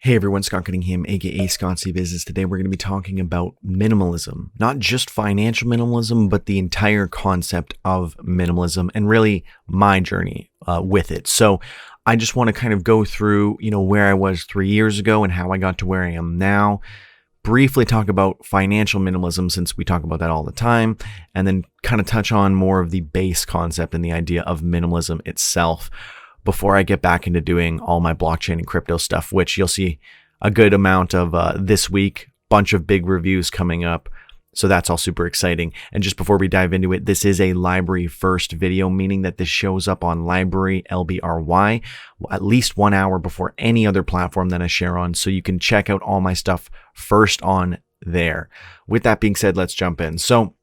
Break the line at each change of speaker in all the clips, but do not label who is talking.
Hey everyone, Scott Cunningham, aka Scott C Business. Today we're going to be talking about minimalism, not just financial minimalism, but the entire concept of minimalism and really my journey with it. So I just want to kind of go through, where I was 3 years ago and how I got to where I am now. Briefly talk about financial minimalism since we talk about that all the time, and then kind of touch on more of the base concept and the idea of minimalism itself before I get back into doing all my blockchain and crypto stuff, which you'll see a good amount of this week, bunch of big reviews coming up. So that's all super exciting. And just before we dive into it, this is a library first video, meaning that this shows up on library, LBRY, at least 1 hour before any other platform that I share on. So you can check out all my stuff first on there. With that being said, let's jump in. So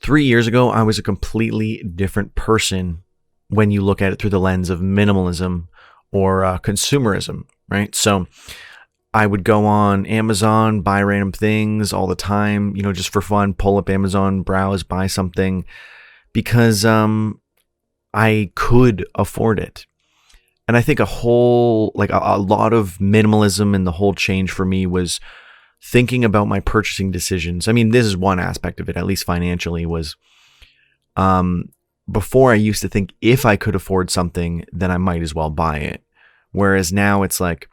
3 years ago, I was a completely different person when you look at it through the lens of minimalism or consumerism, right? So I would go on Amazon, buy random things all the time, just for fun, pull up Amazon, browse, buy something because I could afford it. And I think a lot of minimalism and the whole change for me was thinking about my purchasing decisions. I mean, this is one aspect of it, at least financially, was before I used to think if I could afford something, then I might as well buy it. Whereas now it's like,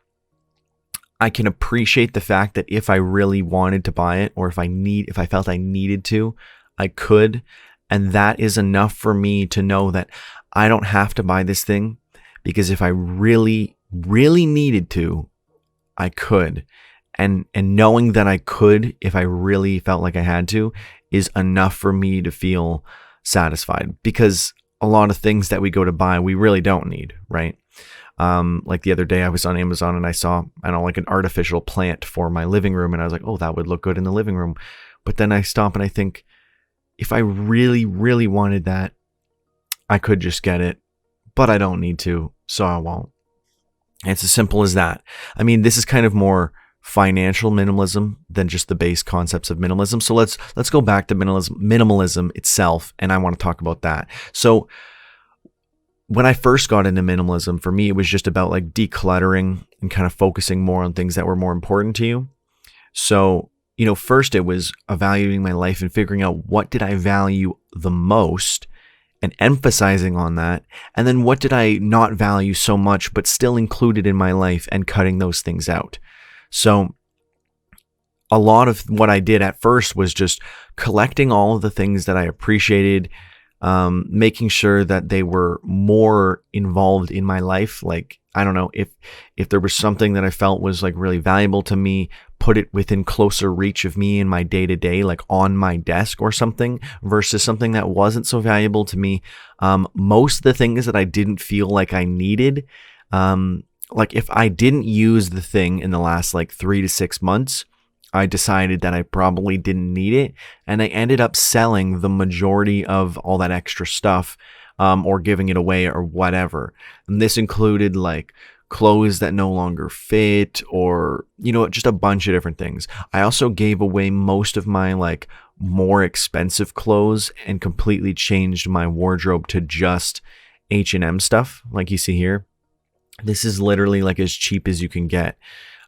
I can appreciate the fact that if I really wanted to buy it, or if I felt I needed to, I could. And that is enough for me to know that I don't have to buy this thing, because if I really, really needed to, I could. And knowing that I could, if I really felt like I had to, is enough for me to feel satisfied, because a lot of things that we go to buy, we really don't need, right? Like the other day I was on Amazon and I saw, like an artificial plant for my living room. And I was like, oh, that would look good in the living room. But then I stop and I think, if I really, really wanted that, I could just get it, but I don't need to, so I won't. And it's as simple as that. I mean, this is kind of more financial minimalism than just the base concepts of minimalism. So let's go back to minimalism itself, and I want to talk about that. So when I first got into minimalism, for me, it was just about like decluttering and kind of focusing more on things that were more important to you. So, first it was evaluating my life and figuring out what did I value the most and emphasizing on that. And then what did I not value so much, but still included in my life, and cutting those things out. So a lot of what I did at first was just collecting all of the things that I appreciated, making sure that they were more involved in my life. Like, I don't know, if there was something that I felt was like really valuable to me, put it within closer reach of me in my day to day, like on my desk or something, versus something that wasn't so valuable to me. Most of the things that I didn't feel like I needed, like if I didn't use the thing in the last 3 to 6 months, I decided that I probably didn't need it, and I ended up selling the majority of all that extra stuff, or giving it away or whatever. And this included like clothes that no longer fit, or just a bunch of different things. I also gave away most of my more expensive clothes and completely changed my wardrobe to just H&M stuff, like you see here. This is literally as cheap as you can get.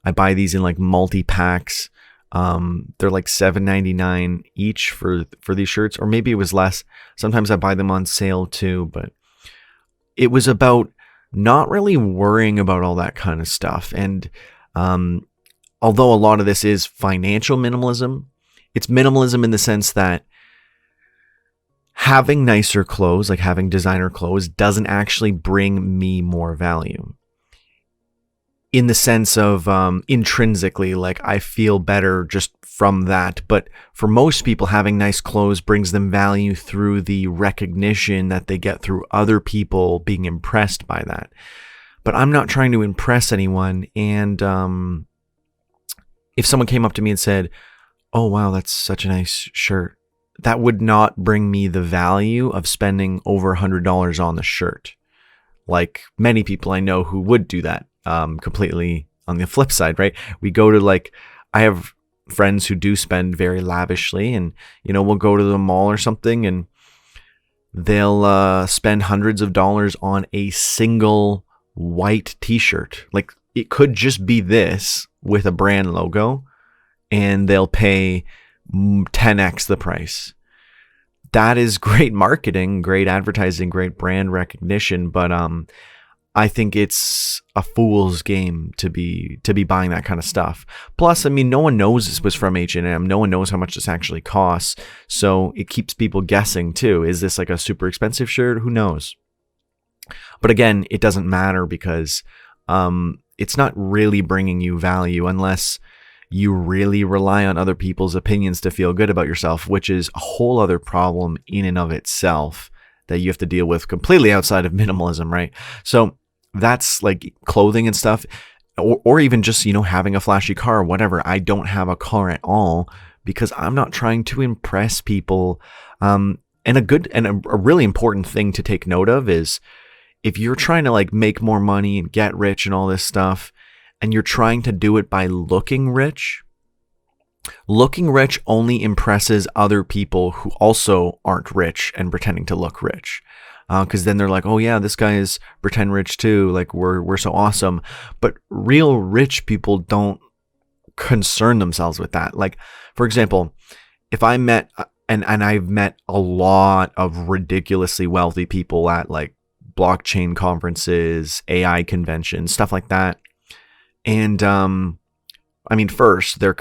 I buy these in multi-packs. They're $7.99 each for these shirts, or maybe it was less. Sometimes I buy them on sale too, but it was about not really worrying about all that kind of stuff. And although a lot of this is financial minimalism, it's minimalism in the sense that having nicer clothes, like having designer clothes, doesn't actually bring me more value. In the sense of intrinsically, I feel better just from that. But for most people, having nice clothes brings them value through the recognition that they get through other people being impressed by that. But I'm not trying to impress anyone. And if someone came up to me and said, oh, wow, that's such a nice shirt, that would not bring me the value of spending over $100 on the shirt. Like many people I know who would do that. Completely on the flip side, right? We go to I have friends who do spend very lavishly, and we'll go to the mall or something and they'll spend hundreds of dollars on a single white t-shirt, it could just be this with a brand logo, and they'll pay 10x the price. That is great marketing, great advertising, great brand recognition, but I think it's a fool's game to be buying that kind of stuff. Plus, I mean, no one knows this was from H&M. No one knows how much this actually costs. So it keeps people guessing too. Is this like a super expensive shirt? Who knows? But again, it doesn't matter because it's not really bringing you value unless you really rely on other people's opinions to feel good about yourself, which is a whole other problem in and of itself that you have to deal with completely outside of minimalism, right? So that's like clothing and stuff, or even just, having a flashy car or whatever. I don't have a car at all because I'm not trying to impress people. And a really important thing to take note of is if you're trying to like make more money and get rich and all this stuff, and you're trying to do it by looking rich only impresses other people who also aren't rich and pretending to look rich. Because then they're like, oh yeah, this guy is pretend rich too. Like we're so awesome. But real rich people don't concern themselves with that. Like, for example, if I met, and I've met a lot of ridiculously wealthy people at like blockchain conferences, AI conventions, stuff like that. And I mean, first, they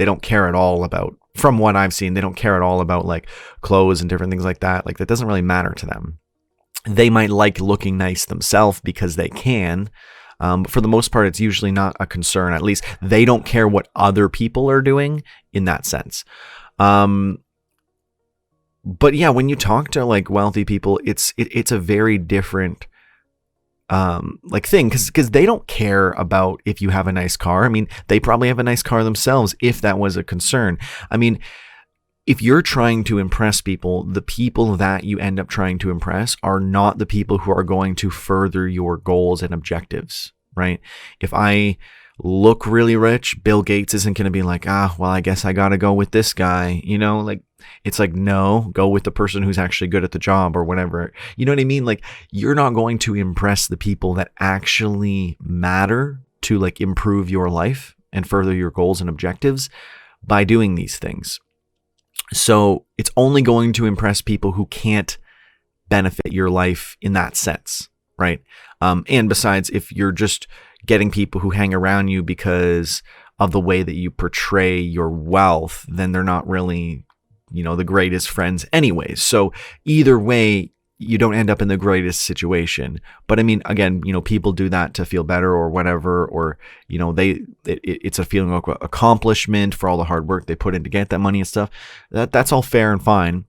don't care at all about, from what I've seen, they don't care at all about like clothes and different things like that. Like that doesn't really matter to them. They might like looking nice themselves because they can. But for the most part, it's usually not a concern. At least they don't care what other people are doing in that sense. But yeah, when you talk to like wealthy people, it's a very different like thing, because they don't care about if you have a nice car. I mean, they probably have a nice car themselves if that was a concern. I mean, if you're trying to impress people, the people that you end up trying to impress are not the people who are going to further your goals and objectives, right? If I look really rich, Bill Gates isn't going to be like, well, I guess I got to go with this guy, like it's like, no, go with the person who's actually good at the job or whatever. You know what I mean? Like, you're not going to impress the people that actually matter to like improve your life and further your goals and objectives by doing these things. So it's only going to impress people who can't benefit your life in that sense, right? And besides, if you're just getting people who hang around you because of the way that you portray your wealth, then they're not really, the greatest friends anyways. So either way, you don't end up in the greatest situation. But I mean, again, people do that to feel better or whatever, or, it's a feeling of accomplishment for all the hard work they put in to get that money and stuff. That's all fair and fine.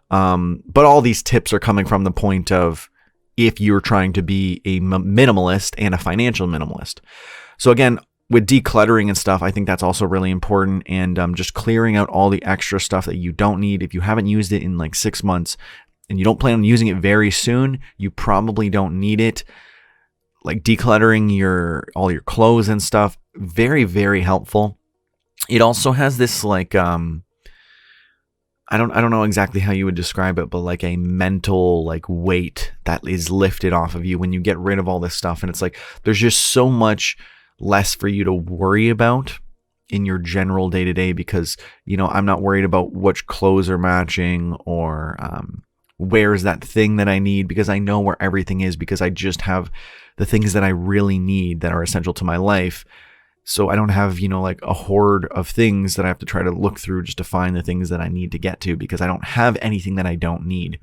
But all these tips are coming from the point of, if you're trying to be a minimalist and a financial minimalist. So again, with decluttering and stuff, I think that's also really important, and just clearing out all the extra stuff that you don't need. If you haven't used it in like 6 months and you don't plan on using it very soon, you probably don't need it. Like decluttering all your clothes and stuff, very, very helpful. It also has this like I don't know exactly how you would describe it, but like a mental like weight that is lifted off of you when you get rid of all this stuff. And it's like, there's just so much less for you to worry about in your general day to day, because, I'm not worried about which clothes are matching or where is that thing that I need, because I know where everything is, because I just have the things that I really need that are essential to my life. So I don't have, like a horde of things that I have to try to look through just to find the things that I need to get to, because I don't have anything that I don't need.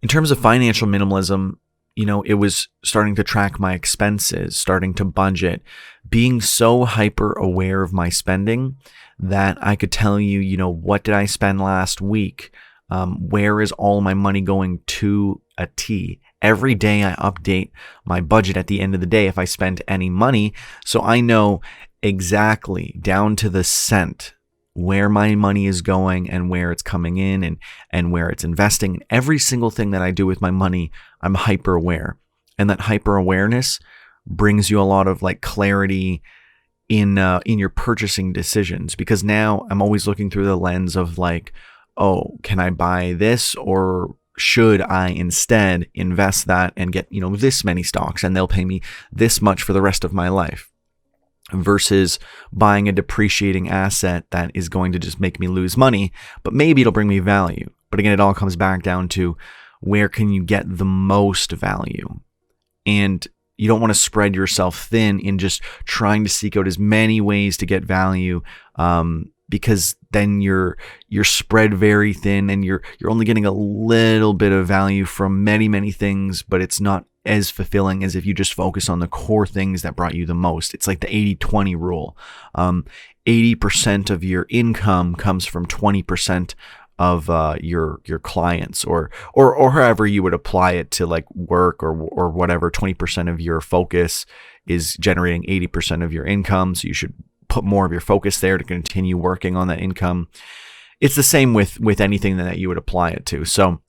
In terms of financial minimalism, it was starting to track my expenses, starting to budget, being so hyper aware of my spending that I could tell you, what did I spend last week? Where is all my money going to a T? Every day I update my budget at the end of the day if I spent any money, so I know exactly down to the cent where my money is going and where it's coming in and where it's investing. Every single thing that I do with my money, I'm hyper aware. And that hyper awareness brings you a lot of like clarity in your purchasing decisions, because now I'm always looking through the lens of like, oh, can I buy this or should I instead invest that and get, this many stocks and they'll pay me this much for the rest of my life, versus buying a depreciating asset that is going to just make me lose money, but maybe it'll bring me value. But again, it all comes back down to where can you get the most value? And you don't want to spread yourself thin in just trying to seek out as many ways to get value, because then you're spread very thin and you're only getting a little bit of value from many things, but it's not as fulfilling as if you just focus on the core things that brought you the most. It's like the 80-20 rule. 80% of your income comes from 20% of your clients, or however you would apply it to like work or whatever. 20% of your focus is generating 80% of your income, so you should put more of your focus there to continue working on that income. It's the same with anything that you would apply it to. So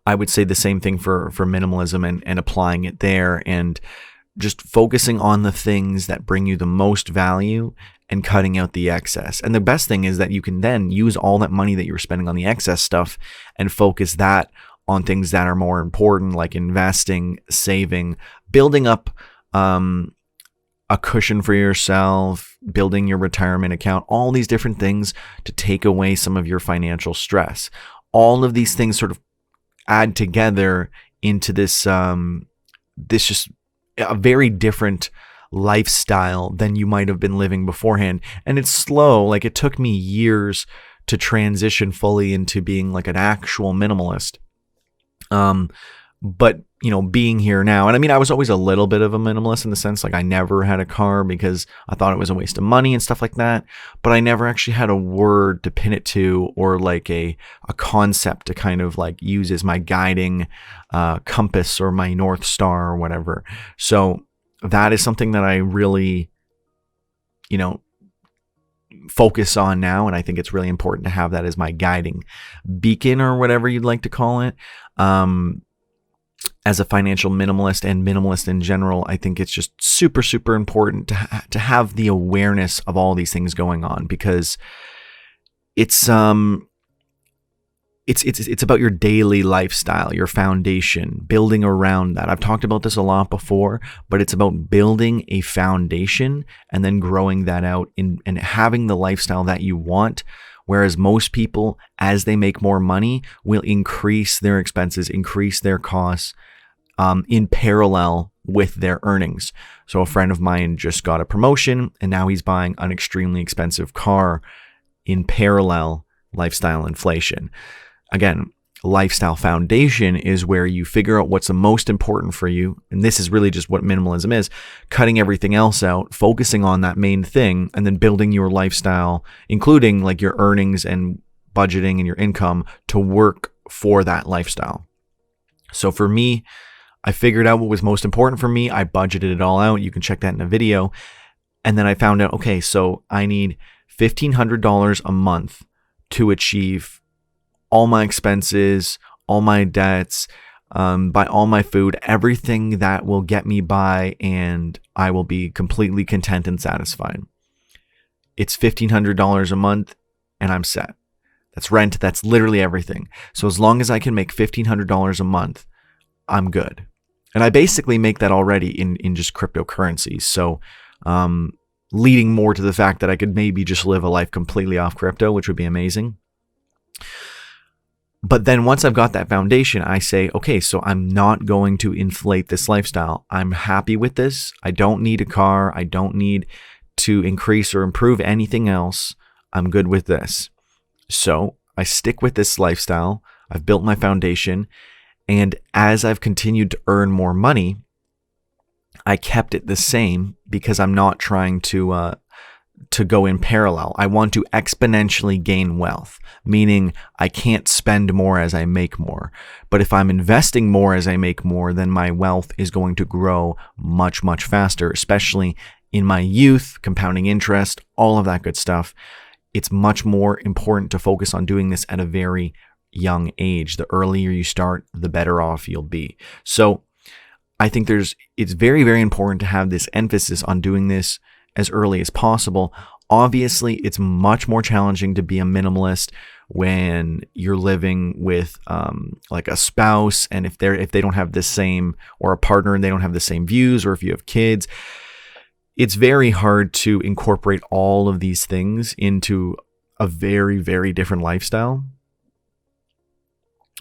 I would say the same thing for minimalism and applying it there, and just focusing on the things that bring you the most value and cutting out the excess. And the best thing is that you can then use all that money that you were spending on the excess stuff and focus that on things that are more important, like investing, saving, building up a cushion for yourself, building your retirement account, all these different things to take away some of your financial stress. All of these things sort of add together into this just a very different lifestyle than you might have been living beforehand. And it's slow. Like, it took me years to transition fully into being like an actual minimalist. But being here now, and I mean, I was always a little bit of a minimalist in the sense, like, I never had a car because I thought it was a waste of money and stuff like that. But I never actually had a word to pin it to, or like a concept to kind of like use as my guiding compass or my North Star or whatever. So that is something that I really, focus on now. And I think it's really important to have that as my guiding beacon, or whatever you'd like to call it. As a financial minimalist and minimalist in general, I think it's just super, super important to have the awareness of all these things going on, because it's about your daily lifestyle, your foundation, building around that. I've talked about this a lot before, but it's about building a foundation and then growing that out and having the lifestyle that you want. Whereas most people, as they make more money, will increase their expenses, increase their costs in parallel with their earnings. So a friend of mine just got a promotion and now he's buying an extremely expensive car in parallel lifestyle inflation. Again, lifestyle foundation is where you figure out what's the most important for you. And this is really just what minimalism is: cutting everything else out, focusing on that main thing, and then building your lifestyle, including like your earnings and budgeting and your income, to work for that lifestyle. So for me, I figured out what was most important for me. I budgeted it all out. You can check that in a video. And then I found out, okay, so I need $1,500 a month to achieve all my expenses, all my debts, buy all my food, everything that will get me by, and I will be completely content and satisfied. It's $1,500 a month and I'm set. That's rent. That's literally everything. So as long as I can make $1,500 a month, I'm good. And I basically make that already in just cryptocurrencies. So leading more to the fact that I could maybe just live a life completely off crypto, which would be amazing. But then once I've got that foundation, I say, okay, so I'm not going to inflate this lifestyle. I'm happy with this. I don't need a car. I don't need to increase or improve anything else. I'm good with this. So I stick with this lifestyle. I've built my foundation. And as I've continued to earn more money, I kept it the same because I'm not trying to go in parallel. I want to exponentially gain wealth, meaning I can't spend more as I make more. But if I'm investing more as I make more, then my wealth is going to grow much, much faster, especially in my youth, compounding interest, all of that good stuff. It's much more important to focus on doing this at a very young age. The earlier you start, the better off you'll be. So I think it's very, very important to have this emphasis on doing this as early as possible. Obviously, it's much more challenging to be a minimalist when you're living with like a spouse, and if they don't have the same, or a partner and they don't have the same views, or if you have kids, it's very hard to incorporate all of these things into a very, very different lifestyle.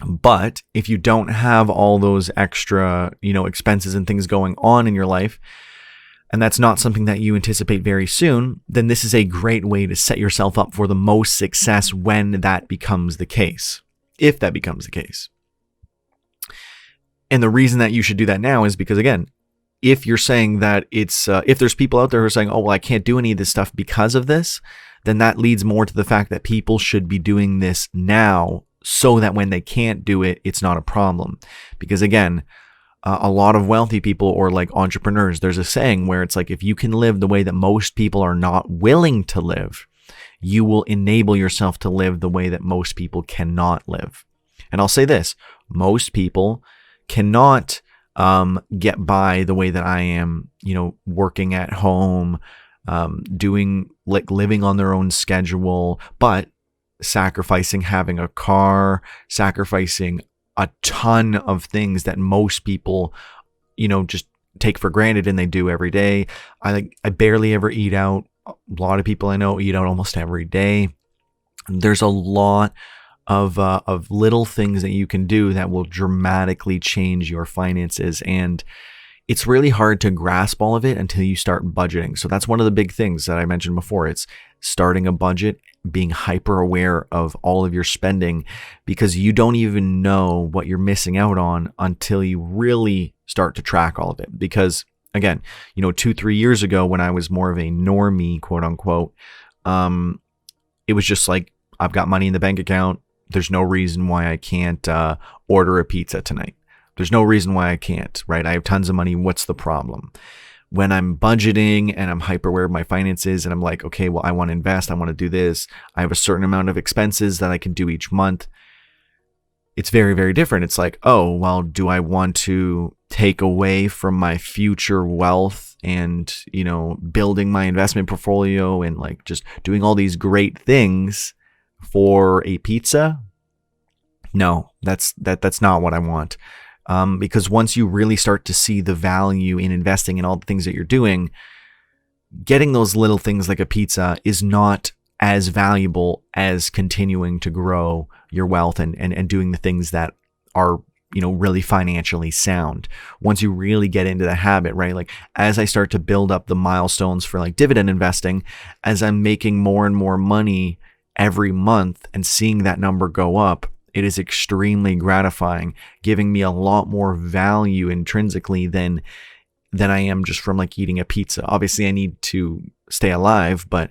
But if you don't have all those extra, expenses and things going on in your life, and that's not something that you anticipate very soon, then this is a great way to set yourself up for the most success when that becomes the case, if that becomes the case. And the reason that you should do that now is because, again, if you're saying that if there's people out there who are saying, oh, well, I can't do any of this stuff because of this, then that leads more to the fact that people should be doing this now so that when they can't do it, it's not a problem. Because again, a lot of wealthy people, or like entrepreneurs, there's a saying where it's like, if you can live the way that most people are not willing to live, you will enable yourself to live the way that most people cannot live. And I'll say this, most people cannot get by the way that I am, working at home, doing like living on their own schedule, but sacrificing having a car, sacrificing a ton of things that most people, just take for granted and they do every day. I barely ever eat out. A lot of people I know eat out almost every day. There's a lot of little things that you can do that will dramatically change your finances, and it's really hard to grasp all of it until you start budgeting. So that's one of the big things that I mentioned before. It's starting a budget, being hyper aware of all of your spending, because you don't even know what you're missing out on until you really start to track all of it. Because again, 2-3 years ago, when I was more of a normie, quote unquote, it was just like, I've got money in the bank account. There's no reason why I can't order a pizza tonight. There's no reason why I can't, right? I have tons of money. What's the problem? When I'm budgeting and I'm hyper aware of my finances and I'm like, okay, well, I want to invest. I want to do this. I have a certain amount of expenses that I can do each month. It's very, very different. It's like, oh, well, do I want to take away from my future wealth and, building my investment portfolio and like just doing all these great things for a pizza? No, that's not what I want. Because once you really start to see the value in investing in all the things that you're doing, getting those little things like a pizza is not as valuable as continuing to grow your wealth and doing the things that are, really financially sound. Once you really get into the habit, right? Like as I start to build up the milestones for like dividend investing, as I'm making more and more money every month and seeing that number go up, it is extremely gratifying, giving me a lot more value intrinsically than I am just from like eating a pizza. Obviously, I need to stay alive, but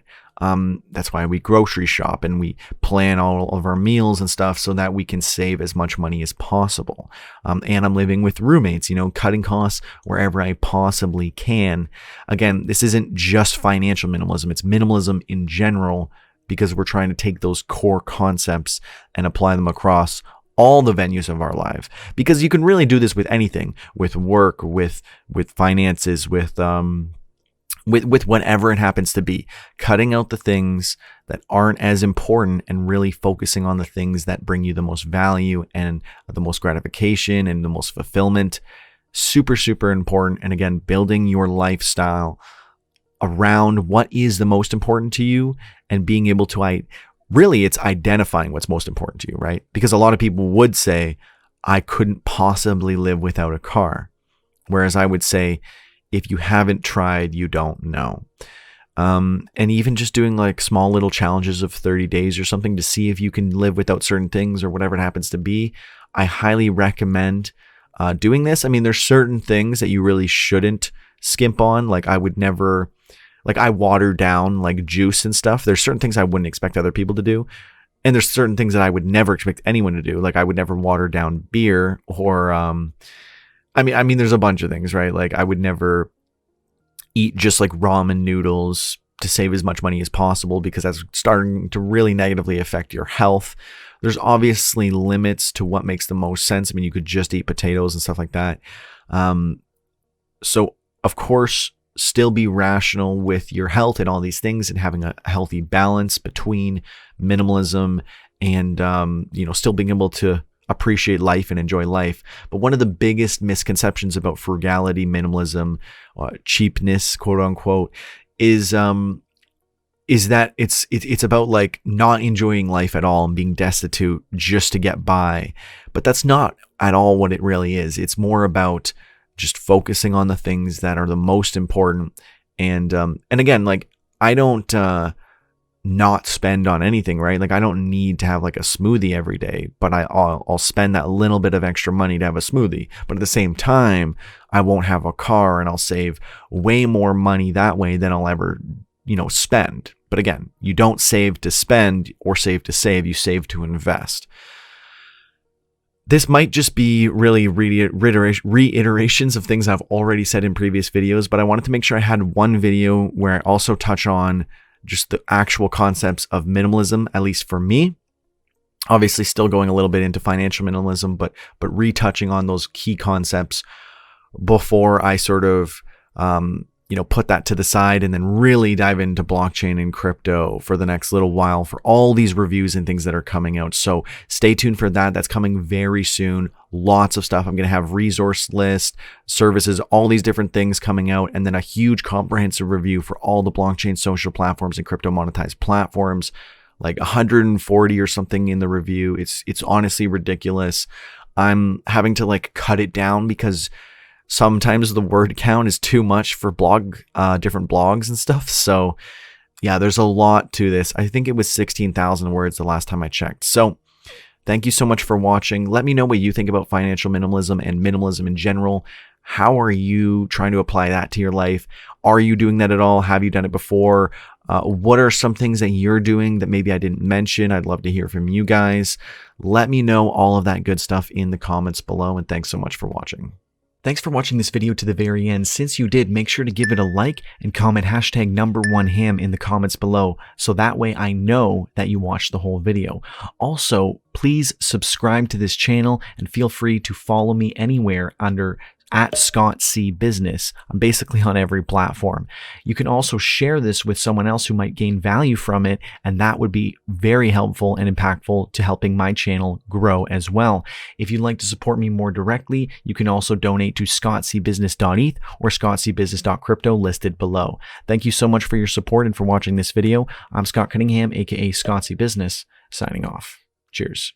that's why we grocery shop and we plan all of our meals and stuff so that we can save as much money as possible. And I'm living with roommates, cutting costs wherever I possibly can. Again, this isn't just financial minimalism. It's minimalism in general, because we're trying to take those core concepts and apply them across all the venues of our life. Because you can really do this with anything, with work, with finances, with whatever it happens to be. Cutting out the things that aren't as important and really focusing on the things that bring you the most value and the most gratification and the most fulfillment. Super, super important. And again, building your lifestyle around what is the most important to you and being able to, it's identifying what's most important to you, right? Because a lot of people would say, I couldn't possibly live without a car. Whereas I would say, if you haven't tried, you don't know. And even just doing like small little challenges of 30 days or something to see if you can live without certain things or whatever it happens to be, I highly recommend doing this. I mean, there's certain things that you really shouldn't skimp on. Like I would never, like I water down like juice and stuff. There's certain things I wouldn't expect other people to do. And there's certain things that I would never expect anyone to do. Like I would never water down beer or, I mean, there's a bunch of things, right? Like I would never eat just like ramen noodles to save as much money as possible because that's starting to really negatively affect your health. There's obviously limits to what makes the most sense. I mean, you could just eat potatoes and stuff like that. So of course, still be rational with your health and all these things, and having a healthy balance between minimalism and, still being able to appreciate life and enjoy life. But one of the biggest misconceptions about frugality, minimalism, cheapness, quote unquote, is that it's about like not enjoying life at all and being destitute just to get by. But that's not at all what it really is. It's more about just focusing on the things that are the most important. And again, like, I don't not spend on anything, right? Like, I don't need to have like a smoothie every day, but I'll spend that little bit of extra money to have a smoothie. But at the same time, I won't have a car, and I'll save way more money that way than I'll ever, spend. But again, you don't save to spend or save to save, you save to invest. This might just be really reiterations of things I've already said in previous videos, but I wanted to make sure I had one video where I also touch on just the actual concepts of minimalism, at least for me. Obviously still going a little bit into financial minimalism, but retouching on those key concepts before I sort of, put that to the side and then really dive into blockchain and crypto for the next little while for all these reviews and things that are coming out. So stay tuned for that. That's coming very soon. Lots of stuff. I'm going to have resource list, services, all these different things coming out, and then a huge comprehensive review for all the blockchain social platforms and crypto monetized platforms, like 140 or something in the review. It's honestly ridiculous. I'm having to like cut it down because sometimes the word count is too much for different blogs and stuff. So yeah, there's a lot to this. I think it was 16,000 words the last time I checked. So thank you so much for watching. Let me know what you think about financial minimalism and minimalism in general. How are you trying to apply that to your life? Are you doing that at all? Have you done it before? What are some things that you're doing that maybe I didn't mention? I'd love to hear from you guys. Let me know all of that good stuff in the comments below, and thanks so much for watching. Thanks for watching this video to the very end. Since you did, make sure to give it a like and comment hashtag #1ham in the comments below, so that way I know that you watched the whole video. Also, please subscribe to this channel and feel free to follow me anywhere under @ScottCBusiness. I'm basically on every platform. You can also share this with someone else who might gain value from it, and that would be very helpful and impactful to helping my channel grow as well. If you'd like to support me more directly, you can also donate to scottcbusiness.eth or scottcbusiness.crypto listed below. Thank you so much for your support and for watching this video. I'm Scott Cunningham, aka Scottsy Business, signing off. Cheers.